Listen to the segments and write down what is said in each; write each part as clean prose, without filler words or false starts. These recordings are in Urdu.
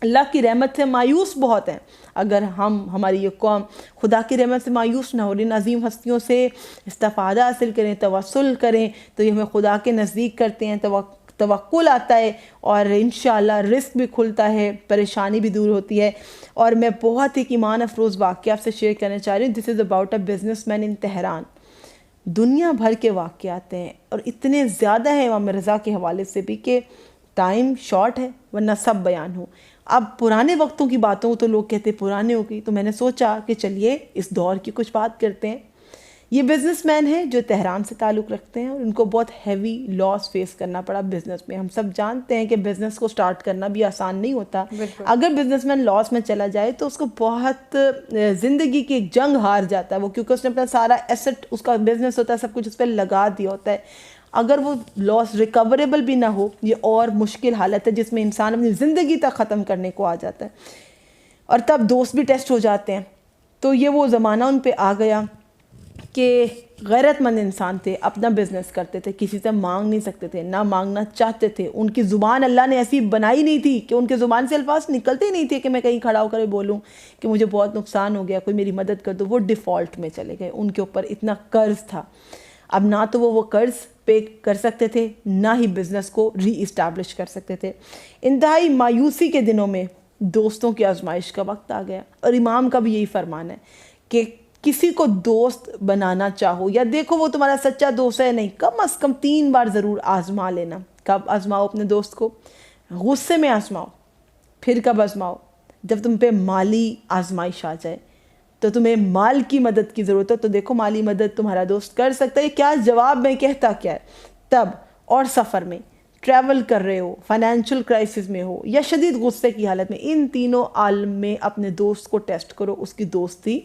اللہ کی رحمت سے مایوس بہت ہیں. اگر ہماری یہ قوم خدا کی رحمت سے مایوس نہ ہو، ان عظیم ہستیوں سے استفادہ حاصل کریں، توسل کریں، تو یہ ہمیں خدا کے نزدیک کرتے ہیں، توکل آتا ہے، اور انشاءاللہ رزق بھی کھلتا ہے، پریشانی بھی دور ہوتی ہے. اور میں بہت ایک ایمان افروز واقعہ آپ سے شیئر کرنا چاہ رہی ہوں. This is about a businessman in Tehran. دنیا بھر کے واقعات ہیں اور اتنے زیادہ ہیں امام رضا کے حوالے سے بھی کہ ٹائم شارٹ ہے ورنہ سب بیان ہوں. اب پرانے وقتوں کی باتوں تو لوگ کہتے پرانے ہو گئی، تو میں نے سوچا کہ چلیے اس دور کی کچھ بات کرتے ہیں. یہ بزنس مین ہیں جو تہران سے تعلق رکھتے ہیں، اور ان کو بہت ہیوی لاس فیس کرنا پڑا بزنس میں. ہم سب جانتے ہیں کہ بزنس کو سٹارٹ کرنا بھی آسان نہیں ہوتا. اگر بزنس مین لاس میں چلا جائے تو اس کو بہت زندگی کی ایک جنگ ہار جاتا ہے وہ، کیونکہ اس نے اپنا سارا ایسٹ، اس کا بزنس ہوتا ہے، سب کچھ اس پہ لگا دیا ہوتا ہے. اگر وہ لاس ریکوریبل بھی نہ ہو، یہ اور مشکل حالت ہے جس میں انسان اپنی زندگی تک ختم کرنے کو آ جاتا ہے. اور تب دوست بھی ٹیسٹ ہو جاتے ہیں. تو یہ وہ زمانہ ان پہ آ گیا کہ غیرت مند انسان تھے، اپنا بزنس کرتے تھے، کسی سے مانگ نہیں سکتے تھے، نہ مانگنا چاہتے تھے. ان کی زبان اللہ نے ایسی بنائی نہیں تھی کہ ان کے زبان سے الفاظ نکلتے ہی نہیں تھے کہ میں کہیں کھڑا ہو کر بولوں کہ مجھے بہت نقصان ہو گیا، کوئی میری مدد کر دو. وہ ڈیفالٹ میں چلے گئے. ان کے اوپر اتنا قرض تھا، اب نہ تو وہ قرض پے کر سکتے تھے، نہ ہی بزنس کو ری اسٹیبلش کر سکتے تھے. انتہائی مایوسی کے دنوں میں دوستوں کی آزمائش کا وقت آ گیا. اور امام کا بھی یہی فرمان ہے کہ کسی کو دوست بنانا چاہو یا دیکھو وہ تمہارا سچا دوست ہے نہیں، کم از کم 3 بار ضرور آزما لینا. کب آزماؤ اپنے دوست کو؟ غصے میں آزماؤ. پھر کب آزماؤ؟ جب تم پہ مالی آزمائش آ جائے، تو تمہیں مال کی مدد کی ضرورت ہے، تو دیکھو مالی مدد تمہارا دوست کر سکتا ہے کیا، جواب میں کہتا کیا ہے. تب اور سفر میں ٹریول کر رہے ہو، فائنینشیل کرائسس میں ہو یا شدید غصے کی حالت میں، ان تینوں عالم میں اپنے دوست کو ٹیسٹ کرو. اس کی دوستی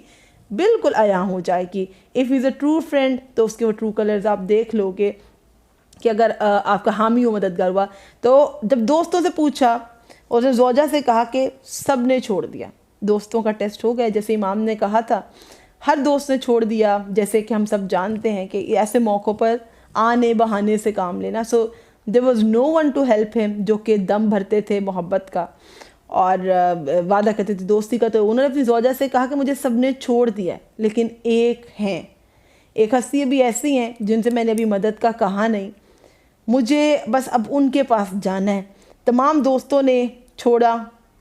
بالکل عیاں ہو جائے گی. If is a true friend, تو اس کے وہ ٹرو کلرز آپ دیکھ لو گے کہ اگر آپ کا حامی و مددگار ہوا. تو جب دوستوں سے پوچھا، اس نے زوجہ سے کہا کہ سب نے چھوڑ دیا. دوستوں کا ٹیسٹ ہو گیا، جیسے امام نے کہا تھا، ہر دوست نے چھوڑ دیا. جیسے کہ ہم سب جانتے ہیں کہ ایسے موقعوں پر آنے بہانے سے کام لینا. سو there was no one to help him، جو کہ دم بھرتے تھے محبت کا اور وعدہ کرتے تھے دوستی کا. تو انہوں نے اپنی زوجہ سے کہا کہ مجھے سب نے چھوڑ دیا ہے، لیکن ایک ہستی بھی ایسی ہیں جن سے میں نے ابھی مدد کا کہا نہیں، مجھے بس اب ان کے پاس جانا ہے. تمام دوستوں نے چھوڑا،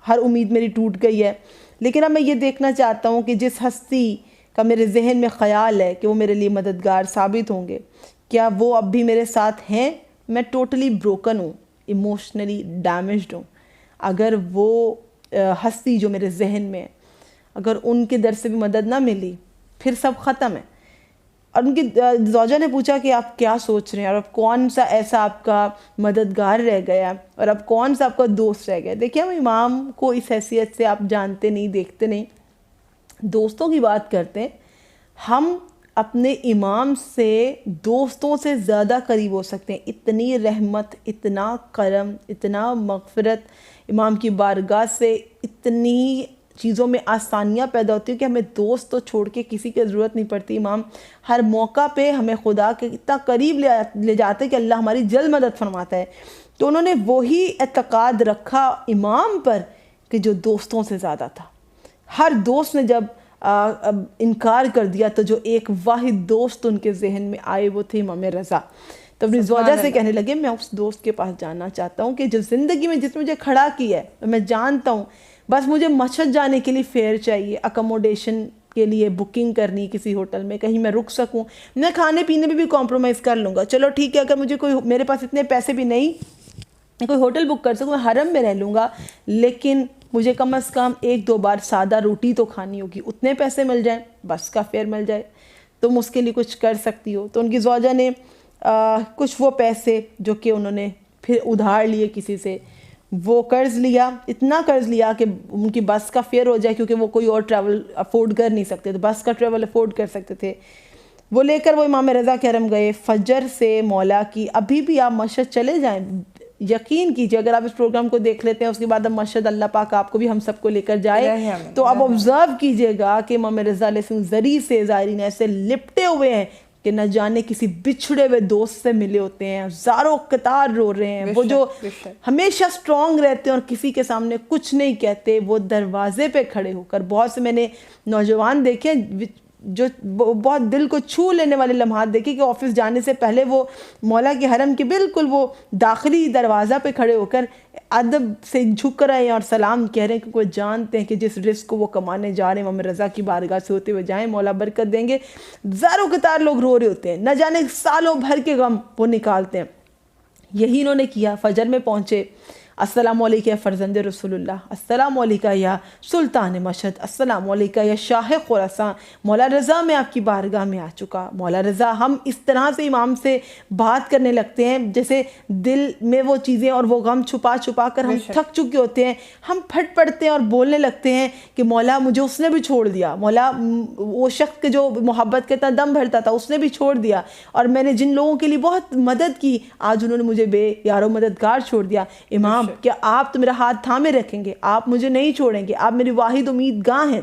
ہر امید میری ٹوٹ گئی ہے، لیکن اب میں یہ دیکھنا چاہتا ہوں کہ جس ہستی کا میرے ذہن میں خیال ہے کہ وہ میرے لیے مددگار ثابت ہوں گے، کیا وہ اب بھی میرے ساتھ ہیں؟ میں ٹوٹلی بروکن ہوں، ایموشنلی ڈیمیجڈ ہوں. اگر وہ ہستی جو میرے ذہن میں ہے، اگر ان کے در سے بھی مدد نہ ملی، پھر سب ختم ہے. اور ان کی زوجہ نے پوچھا کہ آپ کیا سوچ رہے ہیں، اور اب کون سا ایسا آپ کا مددگار رہ گیا، اور اب کون سا آپ کا دوست رہ گیا. دیکھیں ہم امام کو اس حیثیت سے آپ جانتے نہیں، دیکھتے نہیں، دوستوں کی بات کرتے ہیں. ہم اپنے امام سے دوستوں سے زیادہ قریب ہو سکتے ہیں. اتنی رحمت، اتنا کرم، اتنا مغفرت امام کی بارگاہ سے، اتنی چیزوں میں آسانیاں پیدا ہوتی ہیں کہ ہمیں دوست تو چھوڑ کے کسی کی ضرورت نہیں پڑتی. امام ہر موقع پہ ہمیں خدا کے اتنا قریب لے جاتے ہیں کہ اللہ ہماری جلد مدد فرماتا ہے. تو انہوں نے وہی اعتقاد رکھا امام پر کہ جو دوستوں سے زیادہ تھا. ہر دوست نے جب انکار کر دیا تو جو ایک واحد دوست ان کے ذہن میں آئے وہ تھے امام رضا. تو اپنی زوجہ سے کہنے لگے میں اس دوست کے پاس جانا چاہتا ہوں کہ جو زندگی میں جس نے مجھے کھڑا کیا ہے، میں جانتا ہوں بس مجھے مشہد جانے کے لیے فیئر چاہیے، اکموڈیشن کے لیے بکنگ کرنی کسی ہوٹل میں، کہیں میں رک سکوں، میں کھانے پینے میں بھی کمپرومائز کر لوں گا. چلو ٹھیک ہے، اگر مجھے کوئی، میرے پاس اتنے پیسے بھی نہیں کوئی ہوٹل بک کر سکوں، میں حرم میں رہ لوں گا، لیکن مجھے کم از کم 1-2 بار سادہ روٹی تو کھانی ہوگی. اتنے پیسے مل جائیں، بس کا فیئر مل جائے، تم اس کے لیے کچھ کر سکتی ہو. تو ان کی زوجہ نے کچھ وہ پیسے جو کہ انہوں نے پھر ادھار لیے کسی سے، وہ قرض لیا، اتنا قرض لیا کہ ان کی بس کا فیئر ہو جائے، کیونکہ وہ کوئی اور ٹریول افورڈ کر نہیں سکتے تھے، بس کا ٹریول افورڈ کر سکتے تھے. وہ لے کر وہ امام رضا کے حرم گئے. فجر سے مولا کی، ابھی بھی آپ مشہد چلے جائیں، یقین کیجیے اگر آپ اس پروگرام کو دیکھ لیتے ہیں اس کے بعد اب مشہد اللہ پاک آپ کو بھی ہم سب کو لے کر جائے، تو آپ آبزرو کیجیے گا کہ امام رضا علیہ السلام زری سے زائرین ایسے لپٹے ہوئے ہیں کہ نہ جانے کسی بچھڑے ہوئے دوست سے ملے ہوتے ہیں, زاروں قطار رو رہے ہیں, وہ جو ہمیشہ اسٹرانگ رہتے ہیں اور کسی کے سامنے کچھ نہیں کہتے, وہ دروازے پہ کھڑے ہو کر, بہت سے میں نے نوجوان دیکھے جو بہت دل کو چھو لینے والے لمحات دیکھے کہ آفس جانے سے پہلے وہ مولا کے حرم کے بالکل وہ داخلی دروازہ پہ کھڑے ہو کر ادب سے جھک رہے ہیں اور سلام کہہ رہے ہیں, کیونکہ وہ جانتے ہیں کہ جس رزق کو وہ کمانے جا رہے ہیں امام رضا کی بارگاہ سے ہوتے ہوئے جائیں, مولا برکت دیں گے. زاروں قطار لوگ رو رہے ہوتے ہیں, نہ جانے سالوں بھر کے غم وہ نکالتے ہیں. یہی انہوں نے کیا. فجر میں پہنچے, السلام علیکہ یا فرزند رسول اللہ, السلام علیکہ یا سلطان مشہد, السلام علیکہ یا شاہ خراساں, مولا رضا میں آپ کی بارگاہ میں آ چکا. مولا رضا, ہم اس طرح سے امام سے بات کرنے لگتے ہیں جیسے دل میں وہ چیزیں اور وہ غم چھپا چھپا کر ہم تھک چکے ہوتے ہیں, ہم پھٹ پڑتے ہیں اور بولنے لگتے ہیں کہ مولا مجھے اس نے بھی چھوڑ دیا, مولا وہ شخص کے جو محبت کے اتنا دم بھرتا تھا اس نے بھی چھوڑ دیا, اور میں نے جن لوگوں کے لیے بہت مدد کی آج انہوں نے مجھے بے یار و مددگار چھوڑ دیا. امام کہ آپ تو میرا ہاتھ تھامے رکھیں گے, آپ مجھے نہیں چھوڑیں گے, آپ میری واحد امید گاہ ہیں,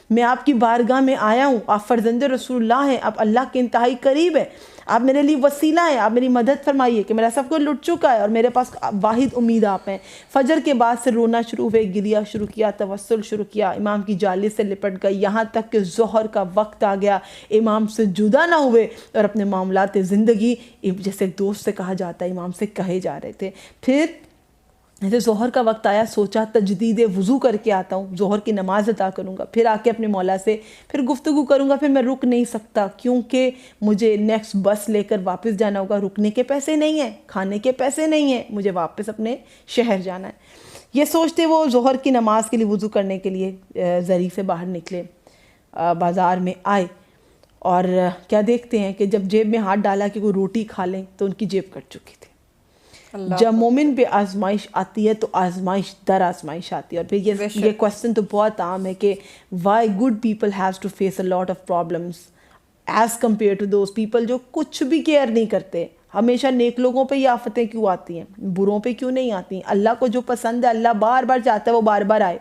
میں آپ کی بارگاہ میں آیا ہوں, آپ فرزند رسول اللہ ہیں, آپ اللہ کے انتہائی قریب ہیں, آپ میرے لیے وسیلہ ہیں, آپ میری مدد فرمائیے کہ میرا سب کو لٹ چکا ہے اور میرے پاس واحد امید آپ ہیں. فجر کے بعد سے رونا شروع ہوئے, گریا شروع کیا, توسل شروع کیا, امام کی جالس سے لپٹ گئی, یہاں تک کہ ظہر کا وقت آ گیا, امام سے جدا نہ ہوئے اور اپنے معاملات زندگی جیسے ایک دوست سے کہا جاتا ہے امام سے کہے جا رہے تھے. پھر جیسے ظہر کا وقت آیا, سوچا تجدید وضو کر کے آتا ہوں, ظہر کی نماز ادا کروں گا, پھر آ کے اپنے مولا سے پھر گفتگو کروں گا. پھر میں رک نہیں سکتا کیونکہ مجھے نیکسٹ بس لے کر واپس جانا ہوگا, رکنے کے پیسے نہیں ہیں, کھانے کے پیسے نہیں ہیں, مجھے واپس اپنے شہر جانا ہے. یہ سوچتے وہ ظہر کی نماز کے لیے وضو کرنے کے لیے زری سے باہر نکلے, بازار میں آئے اور کیا دیکھتے ہیں کہ جب جیب میں ہاتھ ڈالا کہ کوئی روٹی کھا لیں تو ان کی جیب کٹ چکی تھی. جب مومن پہ آزمائش آتی ہے تو آزمائش در آزمائش آتی ہے. اور پھر یہ کوسچن تو بہت عام ہے کہ why good people has to face a lot of problems as compare to those people جو کچھ بھی کیئر نہیں کرتے. ہمیشہ نیک لوگوں پہ یہ آفتیں کیوں آتی ہیں, بروں پہ کیوں نہیں آتی ہیں؟ اللہ کو جو پسند ہے اللہ بار بار چاہتا ہے وہ بار بار آئے,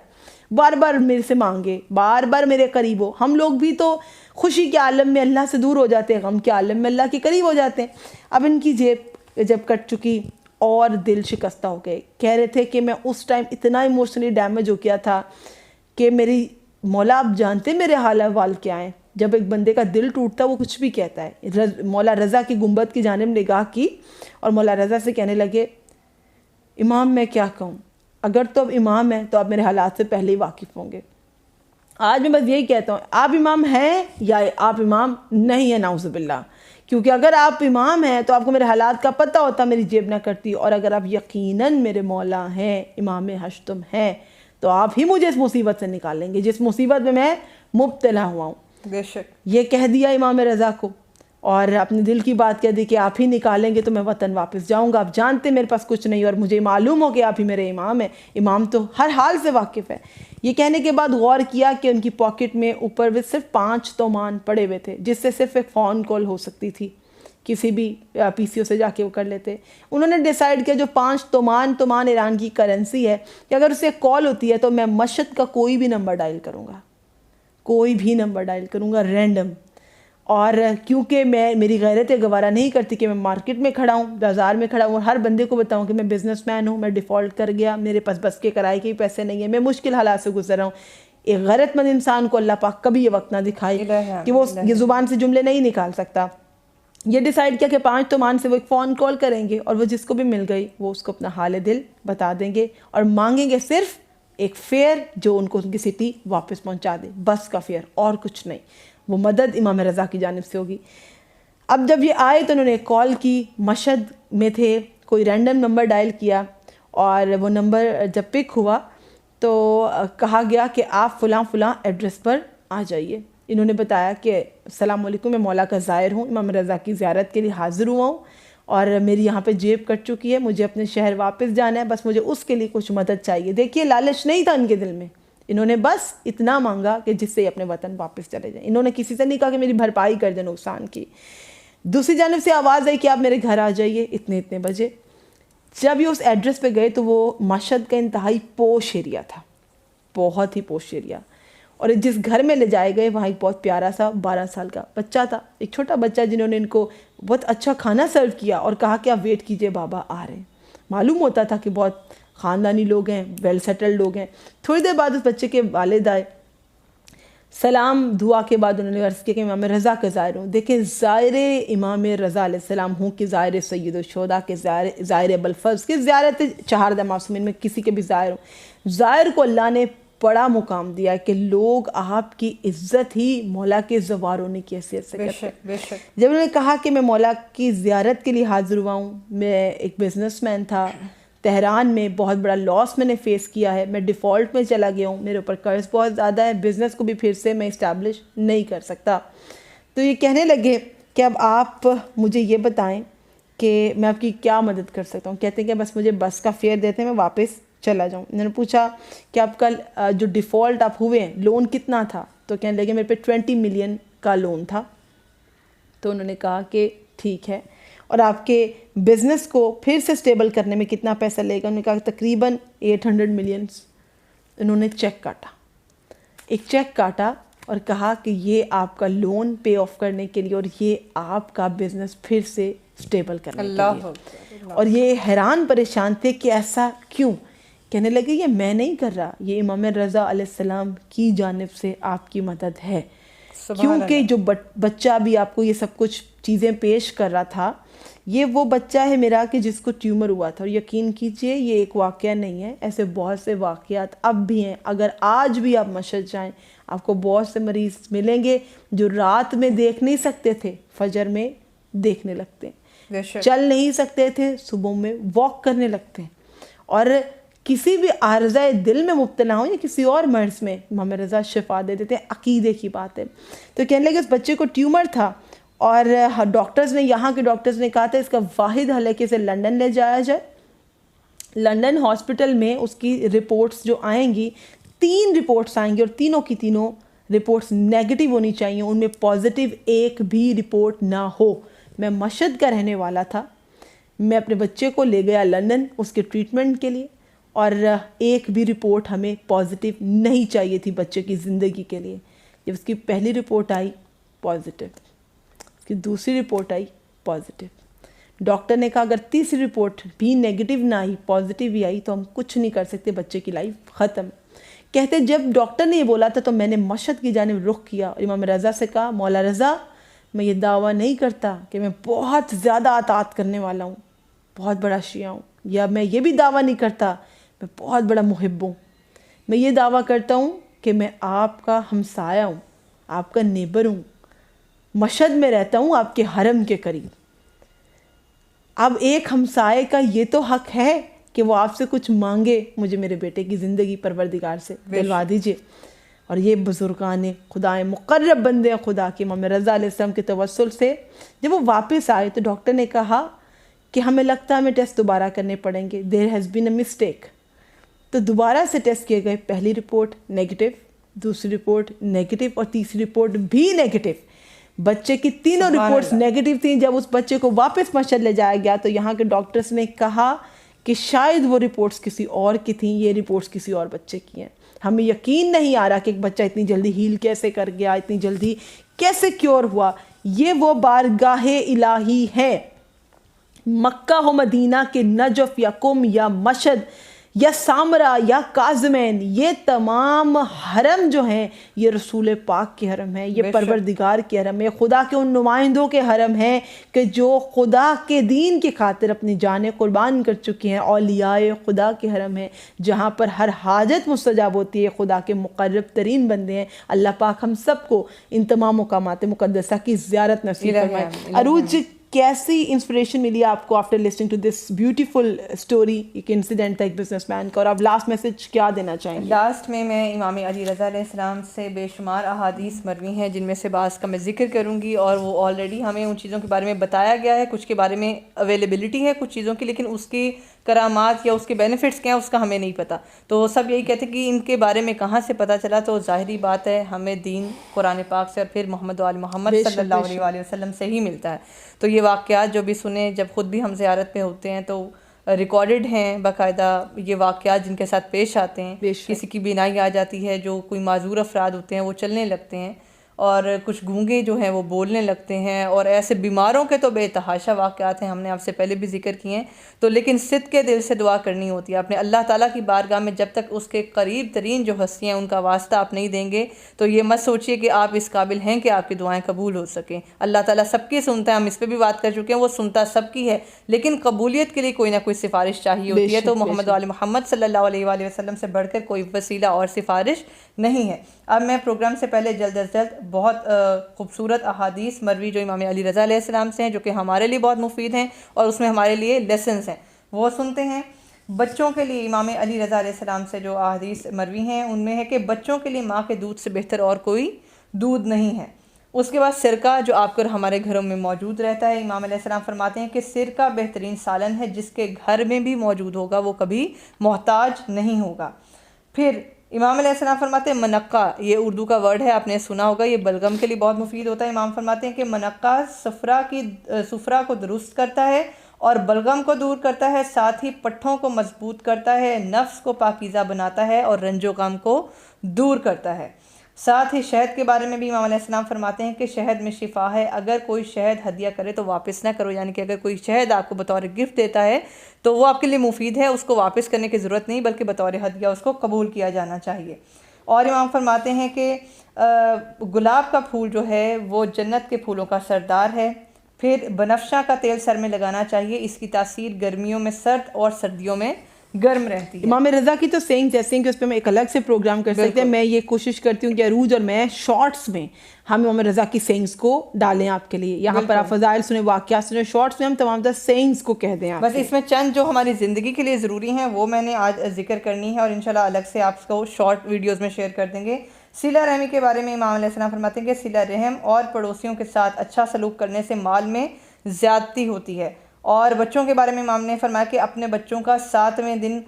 بار بار میرے سے مانگے, بار بار میرے قریب ہو. ہم لوگ بھی تو خوشی کے عالم میں اللہ سے دور ہو جاتے ہیں, غم کے عالم میں اللہ کے قریب ہو جاتے ہیں. اب ان کی جیب جب کٹ چکی اور دل شکستہ ہو گئے, کہہ رہے تھے کہ میں اس ٹائم اتنا ایموشنلی ڈیمیج ہو گیا تھا کہ میری مولا آپ جانتے میرے حال احوال کیا ہیں. جب ایک بندے کا دل ٹوٹتا وہ کچھ بھی کہتا ہے. مولا رضا کی گنبد کی جانب نگاہ کی اور مولا رضا سے کہنے لگے امام میں کیا کہوں, اگر تو اب امام ہیں تو آپ میرے حالات سے پہلے ہی واقف ہوں گے. آج میں بس یہی کہتا ہوں, آپ امام ہیں یا آپ امام نہیں ہیں, نعوذ باللہ, کیونکہ اگر آپ امام ہیں تو آپ کو میرے حالات کا پتہ ہوتا, میری جیب نہ کرتی. اور اگر آپ یقیناً میرے مولا ہیں, امام حشتم ہیں, تو آپ ہی مجھے اس مصیبت سے نکالیں گے جس مصیبت میں مبتلا ہوا ہوں. بے شک یہ کہہ دیا امام رضا کو اور اپنے دل کی بات کہہ دی کہ آپ ہی نکالیں گے تو میں وطن واپس جاؤں گا. آپ جانتے میرے پاس کچھ نہیں اور مجھے معلوم ہو کہ آپ ہی میرے امام ہیں. امام تو ہر حال سے واقف ہے. یہ کہنے کے بعد غور کیا کہ ان کی پاکٹ میں اوپر بھی صرف 5 تومان پڑے ہوئے تھے, جس سے صرف ایک فون کال ہو سکتی تھی, کسی بھی پی سی او سے جا کے وہ کر لیتے. انہوں نے ڈیسائیڈ کیا جو 5 تومان ایران کی کرنسی ہے کہ اگر اسے کال ہوتی ہے تو میں مشہد کا کوئی بھی نمبر ڈائل کروں گا, کوئی بھی نمبر ڈائل کروں گا رینڈم. اور کیونکہ میری غیرت گوارا نہیں کرتی کہ میں مارکیٹ میں کھڑا ہوں, بازار میں کھڑا ہوں اور ہر بندے کو بتاؤں کہ میں بزنس مین ہوں, میں ڈیفالٹ کر گیا, میرے پاس بس کے کرائے کے پیسے نہیں ہیں, میں مشکل حالات سے گزر رہا ہوں. ایک غیرت مند انسان کو اللہ پاک کبھی یہ وقت نہ دکھائے کہ وہ یہ زبان سے جملے نہیں نکال سکتا. یہ ڈیسائیڈ کیا کہ 5 تومان سے وہ ایک فون کال کریں گے اور وہ جس کو بھی مل گئی وہ اس کو اپنا حال دل بتا دیں گے اور مانگیں گے صرف ایک فیئر جو ان کو ان کی سٹی واپس پہنچا دے, بس کا فیئر اور کچھ نہیں. وہ مدد امام رضا کی جانب سے ہوگی. اب جب یہ آئے تو انہوں نے کال کی, مشہد میں تھے, کوئی رینڈم نمبر ڈائل کیا اور وہ نمبر جب پک ہوا تو کہا گیا کہ آپ فلاں فلاں ایڈریس پر آ جائیے. انہوں نے بتایا کہ السلام علیکم, میں مولا کا زائر ہوں, امام رضا کی زیارت کے لیے حاضر ہوا ہوں اور میری یہاں پہ جیب کٹ چکی ہے, مجھے اپنے شہر واپس جانا ہے, بس مجھے اس کے لیے کچھ مدد چاہیے. دیکھیے لالچ نہیں تھا ان کے دل میں, انہوں نے بس اتنا مانگا کہ جس سے اپنے وطن واپس چلے جائیں. انہوں نے کسی سے نہیں کہا کہ میری بھرپائی کر دیں نقصان کی. دوسری جانب سے آواز آئی کہ آپ میرے گھر آ جائیے اتنے بجے. جب یہ اس ایڈریس پہ گئے تو وہ مشہد کا انتہائی پوش ایریا تھا, بہت ہی پوش ایریا, اور جس گھر میں لے جائے گئے وہاں ایک بہت پیارا سا 12 سال کا بچہ تھا، ایک چھوٹا بچہ، جنہوں نے ان کو بہت اچھا کھانا سرو کیا اور کہا کہ آپ ویٹ کیجئے، بابا آ رہے ہیں۔ معلوم ہوتا تھا کہ بہت خاندانی لوگ ہیں، ویل سیٹلڈ لوگ ہیں۔ تھوڑی دیر بعد اس بچے کے والد آئے، سلام دعا کے بعد انہوں نے عرض کیا کہ امام رضا کا زائر ہوں۔ دیکھیں زائر امام رضا علیہ السلام ہوں کہ زائر سید الشہداء کے زائر ابوالفضل کے زیارت چہاردہ معصومین میں کسی کے بھی زائر ہوں۔ زائر کو اللہ نے بڑا مقام دیا کہ لوگ آپ کی عزت ہی مولا کے زوار ہونے کی حیثیت سے کرتے ہیں۔ بے شک۔ جب انہوں نے کہا کہ میں مولا کی زیارت کے لیے حاضر ہوا ہوں، میں ایک بزنس مین تھا تہران میں، بہت بڑا لاس میں نے فیس کیا ہے، میں ڈیفالٹ میں چلا گیا ہوں، میرے اوپر قرض بہت زیادہ ہے، بزنس کو بھی پھر سے میں اسٹیبلش نہیں کر سکتا۔ تو یہ کہنے لگے کہ اب آپ مجھے یہ بتائیں کہ میں آپ کی کیا مدد کر سکتا ہوں۔ کہتے ہیں کہ بس مجھے بس کا فیئر دیتے ہیں، میں واپس چلا جاؤں۔ انہوں نے پوچھا کہ آپ کا جو ڈیفالٹ آپ ہوئے ہیں لون کتنا تھا؟ تو کہنے لگے میرے پہ 20 ملین کا لون تھا۔ تو انہوں نے کہا کہ ٹھیک ہے، اور آپ کے بزنس کو پھر سے سٹیبل کرنے میں کتنا پیسہ لے گا؟ انہوں نے کہا تقریباً 800 ملینز۔ انہوں نے چیک کاٹا، ایک چیک کاٹا اور کہا کہ یہ آپ کا لون پے آف کرنے کے لیے اور یہ آپ کا بزنس پھر سے سٹیبل کرنے کے لیے۔ اور یہ حیران پریشان تھے کہ ایسا کیوں؟ کہنے لگے یہ میں نہیں کر رہا، یہ امام رضا علیہ السلام کی جانب سے آپ کی مدد ہے، کیونکہ جو بچہ بھی آپ کو یہ سب کچھ چیزیں پیش کر رہا تھا، یہ وہ بچہ ہے میرا کہ جس کو ٹیومر ہوا تھا، اور یقین کیجئے یہ ایک واقعہ نہیں ہے، ایسے بہت سے واقعات اب بھی ہیں۔ اگر آج بھی آپ مشہد جائیں، آپ کو بہت سے مریض ملیں گے جو رات میں دیکھ نہیں سکتے تھے، فجر میں دیکھنے لگتے ہیں، چل نہیں سکتے تھے، صبح میں واک کرنے لگتے ہیں، اور کسی بھی عارضہ دل میں مبتلا ہوں یا کسی اور مرض میں امام رضا شفا دے دیتے ہیں۔ عقیدے کی بات ہے۔ تو کہنے لگے اس بچے کو ٹیومر تھا، اور ڈاکٹرز نے، یہاں کے ڈاکٹرز نے کہا تھا اس کا واحد حل ہے کہ اسے لندن لے جایا جائے۔ لندن ہاسپٹل میں اس کی رپورٹس جو آئیں گی، 3 رپورٹس آئیں گی، اور تینوں کی تینوں رپورٹس نیگیٹو ہونی چاہیے، ان میں پازیٹیو ایک بھی رپورٹ نہ ہو۔ میں مشہد کا رہنے والا تھا، میں اپنے بچے کو لے گیا لندن اس کے ٹریٹمنٹ کے لیے، اور ایک بھی رپورٹ ہمیں پازیٹیو نہیں چاہیے تھی بچے کی زندگی کے لیے۔ جب اس کی پہلی رپورٹ آئی پازیٹیو، اس کی دوسری رپورٹ آئی پازیٹیو، ڈاکٹر نے کہا اگر تیسری رپورٹ بھی نیگیٹو نہ آئی، پازیٹیو ہی آئی، تو ہم کچھ نہیں کر سکتے، بچے کی لائف ختم۔ کہتے جب ڈاکٹر نے یہ بولا تھا تو میں نے مشہد کی جانب رخ کیا اور امام رضا سے کہا مولا رضا، میں یہ دعویٰ نہیں کرتا کہ میں بہت زیادہ اطاعت کرنے والا ہوں، بہت بڑا شیعہ ہوں، یا میں یہ بھی دعویٰ نہیں کرتا میں بہت بڑا محب ہوں، میں یہ دعویٰ کرتا ہوں کہ میں آپ کا ہمسایہ ہوں، آپ کا نیبر ہوں، مشہد میں رہتا ہوں آپ کے حرم کے قریب۔ اب ایک ہمسائے کا یہ تو حق ہے کہ وہ آپ سے کچھ مانگے، مجھے میرے بیٹے کی زندگی پروردگار سے دلوا دیجئے۔ اور یہ بزرگان خدا مقرب بندے خدا کے امام رضا علیہ السلام کے توسل سے جب وہ واپس آئے تو ڈاکٹر نے کہا کہ ہمیں لگتا ہے ہمیں ٹیسٹ دوبارہ کرنے پڑیں گے، there has been a mistake. تو دوبارہ سے ٹیسٹ کیے گئے، پہلی رپورٹ نیگیٹو، دوسری رپورٹ نیگیٹو، اور تیسری رپورٹ بھی نیگیٹو۔ بچے کی تینوں رپورٹس نیگیٹو تھیں۔ جب اس بچے کو واپس مشہد لے جایا گیا تو یہاں کے ڈاکٹرز نے کہا کہ شاید وہ رپورٹس کسی اور کی تھیں، یہ رپورٹس کسی اور بچے کی ہیں۔ ہمیں یقین نہیں آ رہا کہ ایک بچہ اتنی جلدی ہیل کیسے کر گیا، اتنی جلدی کیسے کیور ہوا۔ یہ وہ بارگاہ الہی ہے، مکہ و مدینہ کے نجف یا قم یا مشہد یا سامرا یا کاظمین، یہ تمام حرم جو ہیں یہ رسول پاک کے حرم ہیں، یہ پروردگار کے حرم ہے، خدا کے ان نمائندوں کے حرم ہیں کہ جو خدا کے دین کی خاطر اپنی جانیں قربان کر چکے ہیں۔ اولیاء خدا کے حرم ہیں جہاں پر ہر حاجت مستجاب ہوتی ہے، خدا کے مقرب ترین بندے ہیں۔ اللہ پاک ہم سب کو ان تمام مقامات مقدسہ کی زیارت نصیب فرمائے۔ عروج، کیسی انسپریشن ملی آپ کو after listening to this beautiful story? ایک انسیڈنٹ تھا ایک بزنس مین کا، اور آپ لاسٹ میسج کیا دینا چاہیں گے؟ لاسٹ میں امام علی رضا علیہ السلام سے بے شمار احادیث مروی ہیں جن میں سے بعض کا میں ذکر کروں گی، اور وہ آلریڈی ہمیں ان چیزوں کے بارے میں بتایا گیا ہے، کچھ کے بارے میں اویلیبلٹی ہے کچھ چیزوں کی، لیکن اس کی کرامات یا اس کے بینیفٹس کیا ہیں اس کا ہمیں نہیں پتہ۔ تو سب یہی کہتے ہیں کہ ان کے بارے میں کہاں سے پتہ چلا، تو ظاہری بات ہے ہمیں دین قرآن پاک سے اور پھر محمد و آل محمد صلی اللہ علیہ وآلہ وسلم سے ہی ملتا ہے۔ تو یہ واقعات جو بھی سنے، جب خود بھی ہم زیارت پہ ہوتے ہیں تو ریکارڈڈ ہیں باقاعدہ یہ واقعات جن کے ساتھ پیش آتے ہیں. کسی کی بینائی آ جاتی ہے, جو کوئی معذور افراد ہوتے ہیں وہ چلنے لگتے ہیں, اور کچھ گونگے جو ہیں وہ بولنے لگتے ہیں, اور ایسے بیماروں کے تو بے تحاشا واقعات ہیں, ہم نے آپ سے پہلے بھی ذکر کیے ہیں. تو لیکن صدق کے دل سے دعا کرنی ہوتی ہے اپنے اللہ تعالیٰ کی بارگاہ میں. جب تک اس کے قریب ترین جو ہستیاں ان کا واسطہ آپ نہیں دیں گے تو یہ مت سوچیے کہ آپ اس قابل ہیں کہ آپ کی دعائیں قبول ہو سکیں. اللہ تعالیٰ سب کی سنتا ہے, ہم اس پہ بھی بات کر چکے ہیں, وہ سنتا سب کی ہے, لیکن قبولیت کے لیے کوئی نہ کوئی سفارش چاہیے ہوتی ہے. تو محمد وآل محمد صلی اللہ علیہ وآلہ وسلم سے بڑھ کر کوئی وسیلہ اور سفارش نہیں ہے. اب میں پروگرام سے پہلے جلد از جلد بہت خوبصورت احادیث مروی جو امام علی رضا علیہ السلام سے ہیں, جو کہ ہمارے لیے بہت مفید ہیں اور اس میں ہمارے لیے لیسنز ہیں, وہ سنتے ہیں. بچوں کے لیے امام علی رضا علیہ السلام سے جو احادیث مروی ہیں ان میں ہے کہ بچوں کے لیے ماں کے دودھ سے بہتر اور کوئی دودھ نہیں ہے. اس کے بعد سرکہ جو آپ کر ہمارے گھروں میں موجود رہتا ہے. امام علیہ السلام فرماتے ہیں کہ سرکہ بہترین سالن ہے, جس کے گھر میں بھی موجود ہوگا وہ کبھی محتاج نہیں ہوگا. پھر امام علیہ السلام فرماتے ہیں منقہ, یہ اردو کا ورڈ ہے, آپ نے سنا ہوگا, یہ بلغم کے لیے بہت مفید ہوتا ہے. امام فرماتے ہیں کہ منقہ سفرہ کو درست کرتا ہے اور بلغم کو دور کرتا ہے, ساتھ ہی پٹھوں کو مضبوط کرتا ہے, نفس کو پاکیزہ بناتا ہے اور رنج و غم کو دور کرتا ہے. ساتھ ہی شہد کے بارے میں بھی امام علیہ السلام فرماتے ہیں کہ شہد میں شفا ہے, اگر کوئی شہد ہدیہ کرے تو واپس نہ کرو, یعنی کہ اگر کوئی شہد آپ کو بطور گفٹ دیتا ہے تو وہ آپ کے لیے مفید ہے, اس کو واپس کرنے کی ضرورت نہیں, بلکہ بطور ہدیہ اس کو قبول کیا جانا چاہیے. اور امام فرماتے ہیں کہ گلاب کا پھول جو ہے وہ جنت کے پھولوں کا سردار ہے. پھر بنفشہ کا تیل سر میں لگانا چاہیے, اس کی تاثیر گرمیوں میں سرد اور سردیوں میں گرم رہتی ہے. امام رضا کی تو سینگز ایسے ہیں کہ اس پہ ہم ایک الگ سے پروگرام کر سکتے ہیں. میں یہ کوشش کرتی ہوں کہ عروج اور میں شارٹس میں ہم امام رضا کی سینگز کو ڈالیں آپ کے لیے. یہاں پر آپ فضائل سنیں, واقعات سنیں, شارٹس میں ہم تمام تر سینگز کو کہہ دیں. بس اس میں چند جو ہماری زندگی کے لیے ضروری ہیں وہ میں نے آج ذکر کرنی ہے, اور انشاءاللہ الگ سے آپ کو شارٹ ویڈیوز میں شیئر کر دیں گے. صلہ رحمی کے بارے میں امام علیہ السلام فرماتے ہیں کہ صلہ رحم اور پڑوسیوں کے ساتھ اچھا سلوک کرنے سے مال میں زیادتی ہوتی ہے. اور بچوں کے بارے میں امام نے فرمایا کہ اپنے بچوں کا 7ویں دن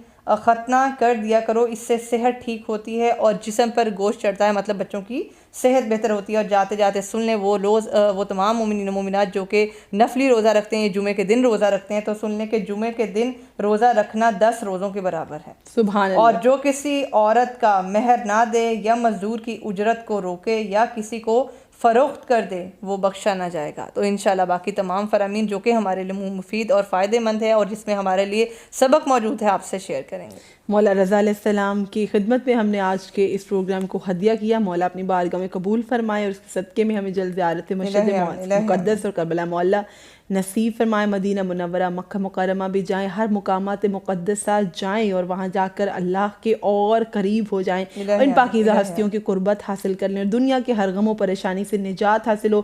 ختنہ کر دیا کرو, اس سے صحت ٹھیک ہوتی ہے اور جسم پر گوشت چڑھتا ہے, مطلب بچوں کی صحت بہتر ہوتی ہے. اور جاتے جاتے سن لیں وہ تمام مومنین و مومنات جو کہ نفلی روزہ رکھتے ہیں, جمعے کے دن روزہ رکھتے ہیں, تو سن لیں کہ جمعے کے دن روزہ رکھنا 10 روزوں کے برابر ہے. سبحان اللہ. اور جو کسی عورت کا مہر نہ دے یا مزدور کی اجرت کو روکے یا کسی کو فروخت کر دے وہ بخشا نہ جائے گا. تو انشاءاللہ باقی تمام فرامین جو کہ ہمارے لیے مفید اور فائدہ مند ہے اور جس میں ہمارے لیے سبق موجود ہے آپ سے شیئر کریں گے. مولا رضا علیہ السلام کی خدمت میں ہم نے آج کے اس پروگرام کو ہدیہ کیا. مولا اپنی بارگاہ میں قبول فرمائے اور اس کے صدقے میں ہمیں جلد زیارت مسجد مقدس اور کربلا معلیٰ نصیب فرمائے. مدینہ منورہ, مکہ مکرمہ بھی جائیں, ہر مقامات مقدسہ جائیں اور وہاں جا کر اللہ کے اور قریب ہو جائیں, ان پاکیزہ ہستیوں کی قربت حاصل کر لیں اور دنیا کے ہر غم و پریشانی سے نجات حاصل ہو.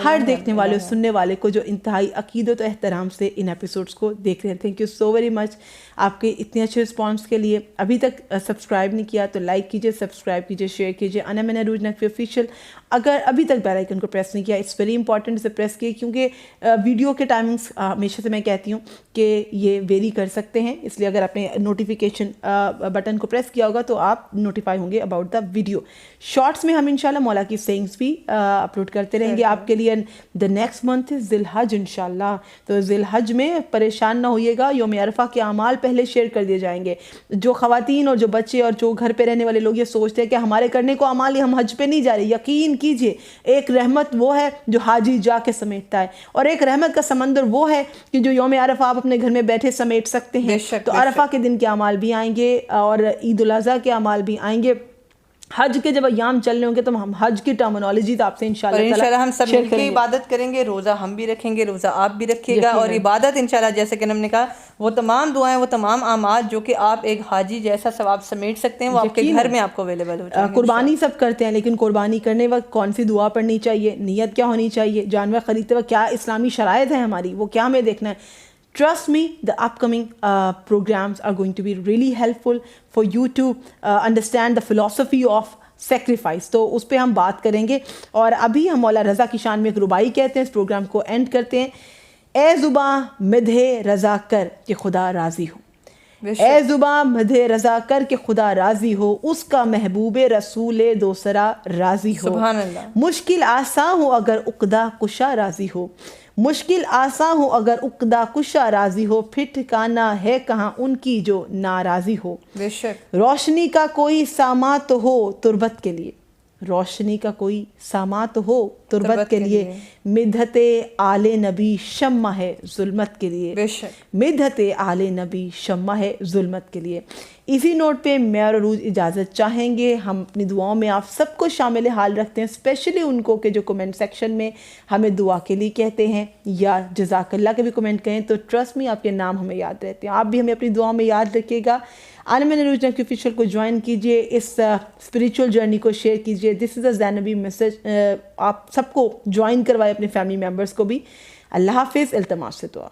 ہر دیکھنے والے اور سننے والے کو جو انتہائی عقیدت و احترام سے ان ایپیسوڈز کو دیکھ رہے ہیں, thank you so very much آپ کے اتنے اچھے رسپانس کے لیے. ابھی تک سبسکرائب نہیں کیا تو لائک کیجئے, سبسکرائب کیجئے, شیئر کیجئے. من عروج نقوی آفیشیل, اگر ابھی تک بیل آئیکن کو پریس نہیں کیا, اٹس ویری امپورٹنٹ اسے پریس کیے, کیونکہ ویڈیو کے ٹائمنگس ہمیشہ سے میں کہتی ہوں کہ یہ ویری کر سکتے ہیں, اس لیے اگر آپ نے نوٹیفیکیشن بٹن کو پریس کیا ہوگا تو آپ نوٹیفائی ہوں گے اباؤٹ دا ویڈیو. شارٹس میں ہم انشاءاللہ مولا کی سینگز بھی اپلوڈ کرتے رہیں گے آپ کے لیے. دا نیکسٹ منتھ ذی الحج انشاءاللہ, تو ذی الحج میں پریشان نہ ہوئیے گا, یوم عرفہ کے اعمال پہلے شیئر کر دیے جائیں گے. جو خواتین اور جو بچے اور جو گھر پہ رہنے والے لوگ یہ سوچتے ہیں کہ ہمارے کرنے کو اعمال, ہم حج پہ نہیں جا رہے, یقین کیجئے ایک رحمت وہ ہے جو حاجی جا کے سمیٹتا ہے, اور ایک رحمت کا سمندر وہ ہے کہ جو یوم عرفہ آپ اپنے گھر میں بیٹھے سمیٹ سکتے ہیں. تو عرفہ کے دن کے اعمال بھی آئیں گے اور عید الاضحیٰ کے اعمال بھی آئیں گے. حج کے جب ایام چل رہے ہوں گے تو ہم حج کی ٹرمنالوجی تو آپ سے انشاءاللہ ہم سب مل کے عبادت کریں گے. روزہ ہم بھی رکھیں گے, روزہ آپ بھی رکھیے گا, اور عبادت انشاءاللہ جیسے کہ ہم نے کہا وہ تمام دعائیں, وہ تمام اعمال جو کہ آپ ایک حاجی جیسا ثواب سمیٹ سکتے ہیں وہ آپ کے گھر میں آپ کو اویلیبل ہو جائیں گے. قربانی سب کرتے ہیں, لیکن قربانی کرنے وقت کون سی دعا پڑھنی چاہیے, نیت کیا ہونی چاہیے, جانور خریدتے وقت کیا اسلامی شرائط ہیں ہماری, وہ کیا ہمیں دیکھنا ہے. Trust me, the upcoming programs are going to be really helpful for you to understand the philosophy of sacrifice. تو اس پہ ہم بات کریں گے. اور ابھی ہم مولا رضا کی شان میں ایک ربائی کہتے ہیں, اس پروگرام کو اینڈ کرتے ہیں. اے زباں مدحِ رضا کر کہ خدا راضی ہو, اے زباں مدحِ رضا کر کہ خدا راضی ہو, اس کا محبوب رسول دوسرا راضی ہو. سبحان اللہ. مشکل آساں ہو اگر عقدہ کشا راضی ہو, مشکل آسان ہو اگر عقدہ کشا راضی ہو، پھر ٹھکانہ ہے کہاں ان کی جو ناراضی ہو۔ بے شک روشنی کا کوئی سامان تو ہو تربت کے لیے، روشنی کا کوئی سامان تو ہو تربت کے لیے، مدحت آل نبی شمع ہے ظلمت کے لیے، بے شک مدحت آل نبی شمع ہے ظلمت کے لیے۔ اسی نوٹ پہ میں اور عروج اجازت چاہیں گے، ہم اپنی دعاؤں میں آپ سب کو شامل حال رکھتے ہیں، اسپیشلی ان کو کہ جو کمنٹ سیکشن میں ہمیں دعا کے لیے کہتے ہیں یا جزاک اللہ کے بھی کمنٹ کہیں، تو ٹرسٹ میں آپ کے نام ہمیں یاد رہتے ہیں، آپ بھی ہمیں اپنی دعاؤں میں یاد رکھیے گا۔ عالمین عروج نیٹ کے آفیشیل کو جوائن کیجئے، اس اسپریچول جرنی کو شیئر کیجئے۔ دس از اے زینبی میسج، آپ سب کو جوائن کروائے، اپنے فیملی ممبرس کو بھی۔ اللہ حافظ، التماس سے دعا۔